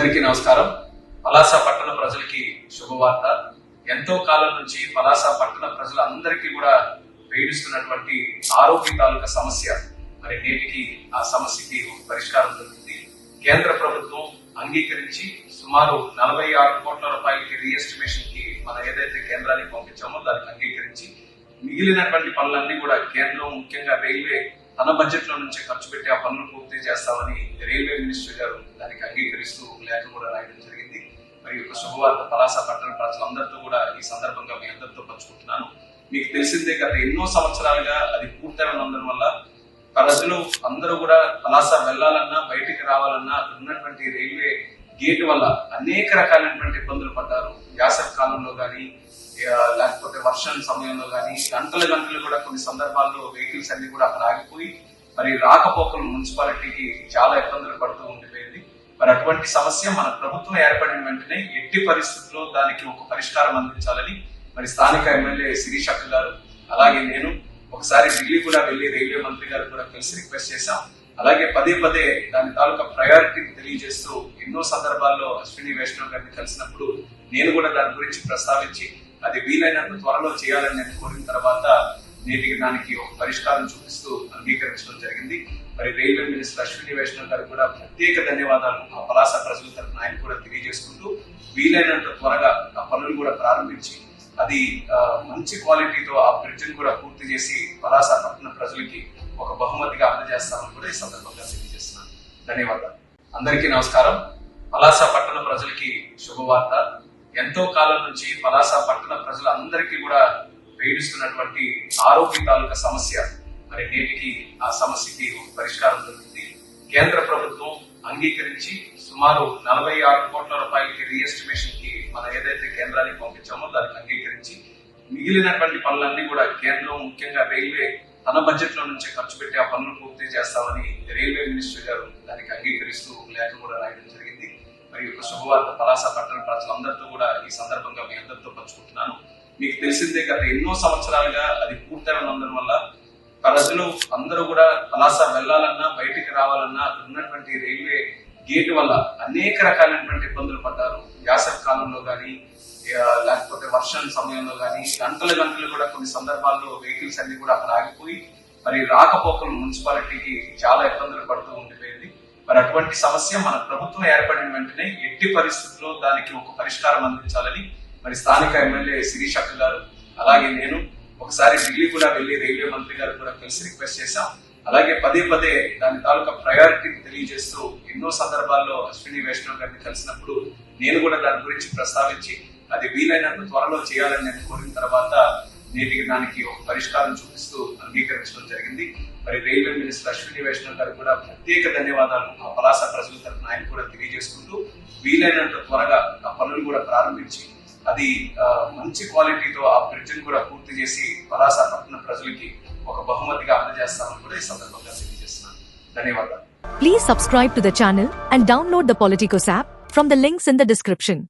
అందరికీ నమస్కారం. పలాస పట్టణ ప్రజలకి శుభవార్త. ఎంతో కాలం నుంచి పలాస పట్టణ ప్రజలందరికీ కూడా పీడిస్తున్నటువంటి ఆరోగ్య తాలూకా సమస్య మరి నేటికి ఆ సమస్యకి ఒక పరిష్కారం దొరికింది. కేంద్ర ప్రభుత్వం అంగీకరించి సుమారు 46 కోట్ల రూపాయలకి రీఎస్టిమేషన్ కి మనం ఏదైతే కేంద్రానికి పంపించామో దానికి అంగీకరించి మిగిలినటువంటి పనులన్నీ కూడా కేంద్రం ముఖ్యంగా రైల్వే తన బడ్జెట్ లో నుంచి ఖర్చు పెట్టి ఆ పనులు పూర్తి చేస్తామని రైల్వే మినిస్టర్ గారు దానికి అంగీకరిస్తూ లేఖ కూడా రాయడం జరిగింది. మరి ఒక శుభవార్త పలాస పట్టణ ప్రజలందరితో కూడా ఈ సందర్భంగా మీ అందరితో పంచుకుంటున్నాను. మీకు తెలిసిందే గత ఎన్నో సంవత్సరాలుగా అది పూర్తయినందున వల్ల ప్రజలు అందరూ కూడా పలాస వెళ్లాలన్నా బయటికి రావాలన్నా అక్కడ ఉన్నటువంటి రైల్వే గేట్ వల్ల అనేక రకాలైనటువంటి ఇబ్బందులు పడ్డారు. వేసవి కాలంలో గానీ లేకపోతే వర్షం సమయంలో కానీ గంటలు కూడా కొన్ని సందర్భాల్లో వెహికల్స్ అన్ని కూడా అక్కడ ఆగిపోయి మరి రాకపోకలు మున్సిపాలిటీకి చాలా ఇబ్బందులు పడుతూ ఉండిపోయింది. మరి అటువంటి సమస్య మన ప్రభుత్వం ఏర్పడిన వెంటనే ఎట్టి పరిస్థితుల్లో దానికి ఒక పరిష్కారం అందించాలని మరి స్థానిక ఎమ్మెల్యే శిరీష్ అక్క గారు అలాగే నేను ఒకసారి ఢిల్లీ కూడా వెళ్లి రైల్వే మంత్రి గారు కూడా కలిసి రిక్వెస్ట్ చేశాం. అలాగే పదే దాని తాలూకా ప్రయారిటీని తెలియజేస్తూ ఎన్నో సందర్భాల్లో అశ్విని వైష్ణవ్ గారిని కలిసినప్పుడు నేను కూడా దాని గురించి ప్రస్తావించి అది వీలైనంత త్వరలో చేయాలని నేను కోరిన తర్వాత నేటికి దానికి ఒక పరిష్కారం చూపిస్తూ అంగీకరించడం జరిగింది. మరి రైల్వే మినిస్టర్ అశ్విని వైష్ణవ్ గారు కూడా ప్రత్యేక ధన్యవాదాలు ఆ పలాస ప్రజల తరఫున ఆయన కూడా తెలియజేసుకుంటూ వీలైనంత త్వరగా ఆ పనులు కూడా ప్రారంభించి అది మంచి క్వాలిటీతో ఆ బ్రిడ్జ్ కూడా పూర్తి చేసి పలాస పట్టణ ప్రజలకి ఒక బహుమతిగా అందజేస్తామని కూడా ఈ సందర్భంగా తెలియజేస్తున్నాను. ధన్యవాదాలు. అందరికీ నమస్కారం. పలాస పట్టణ ప్రజలకి శుభవార్త. ఎంతో కాలం నుంచి పలాస పట్టణ ప్రజలందరికీ కూడా పీడిస్తున్నటువంటి ఆరోగ్య తాలూకా సమస్య మరి నేటికి ఆ సమస్యకి ఒక పరిష్కారం దొరికింది. కేంద్ర ప్రభుత్వం అంగీకరించి సుమారు 46 కోట్ల రూపాయలకి రీఎస్టిమేషన్ కి మనం ఏదైతే కేంద్రానికి పంపించామో దానికి అంగీకరించి మిగిలినటువంటి పనులన్నీ కూడా కేంద్రం ముఖ్యంగా రైల్వే తన బడ్జెట్ లో నుంచి ఖర్చు పెట్టి ఆ పనులు పూర్తి చేస్తామని రైల్వే మినిస్టర్ గారు దానికి అంగీకరిస్తూ లేఖ కూడా రాయడం జరిగింది. మరి ఒక శుభవార్త పలాస పట్టణ ప్రజలందరితో కూడా ఈ సందర్భంగా మీ అందరితో పంచుకుంటున్నాను. మీకు తెలిసిందే గత ఎన్నో సంవత్సరాలుగా అది పూర్తయినందున వల్ల ప్రజలు అందరూ కూడా పలాస వెళ్లాలన్నా బయటికి రావాలన్నా అక్కడ ఉన్నటువంటి రైల్వే గేట్ వల్ల అనేక రకాలైనటువంటి ఇబ్బందులు పడ్డారు. వేసవి కాలంలో గానీ లేకపోతే వర్షం సమయంలో గానీ గంటలు కూడా కొన్ని సందర్భాల్లో వెహికల్స్ అన్ని కూడా అక్కడ ఆగిపోయి మరి రాకపోకలు మున్సిపాలిటీకి చాలా ఇబ్బందులు పడుతూ ఉండిపోయింది. మరి అటువంటి సమస్య మన ప్రభుత్వం ఏర్పడిన వెంటనే ఎట్టి పరిస్థితుల్లో దానికి ఒక పరిష్కారం అందించాలని మరి స్థానిక ఎమ్మెల్యే శిరీష్ అక్క గారు అలాగే నేను ఒకసారి ఢిల్లీ కూడా వెళ్లి రైల్వే మంత్రి గారు కూడా కలిసి రిక్వెస్ట్ చేశాం. అలాగే పదే దాని తాలూకా ప్రయారిటీని తెలియజేస్తూ ఎన్నో సందర్భాల్లో అశ్విని వైష్ణవ్ గారిని కలిసినప్పుడు నేను కూడా దాని గురించి ప్రస్తావించి అది వీలైనంత త్వరలో చేయాలని నేను కోరిన తర్వాత నేటికి దానికి ఒక పరిష్కారం చూపిస్తూ అంగీకరించడం జరిగింది. మరి రైల్వే మినిస్టర్ అశ్విని వైష్ణవ్ గారు కూడా ప్రత్యేక ధన్యవాదాలు ఆ పలాస ప్రజల తరఫున ఆయన కూడా తెలియజేసుకుంటూ వీలైనంత త్వరగా ఆ పనులు కూడా ప్రారంభించి అది మంచి క్వాలిటీతో ఆ బ్రిడ్జ్ కూడా పూర్తి చేసి పలాస పట్టణ ప్రజలకి ఒక బహుమతిగా అందజేస్తామని కూడా ఈ సందర్భంగా తెలియజేస్తున్నాను. ధన్యవాదాలు. Please subscribe to the channel and download the Politicos app from the links in the description.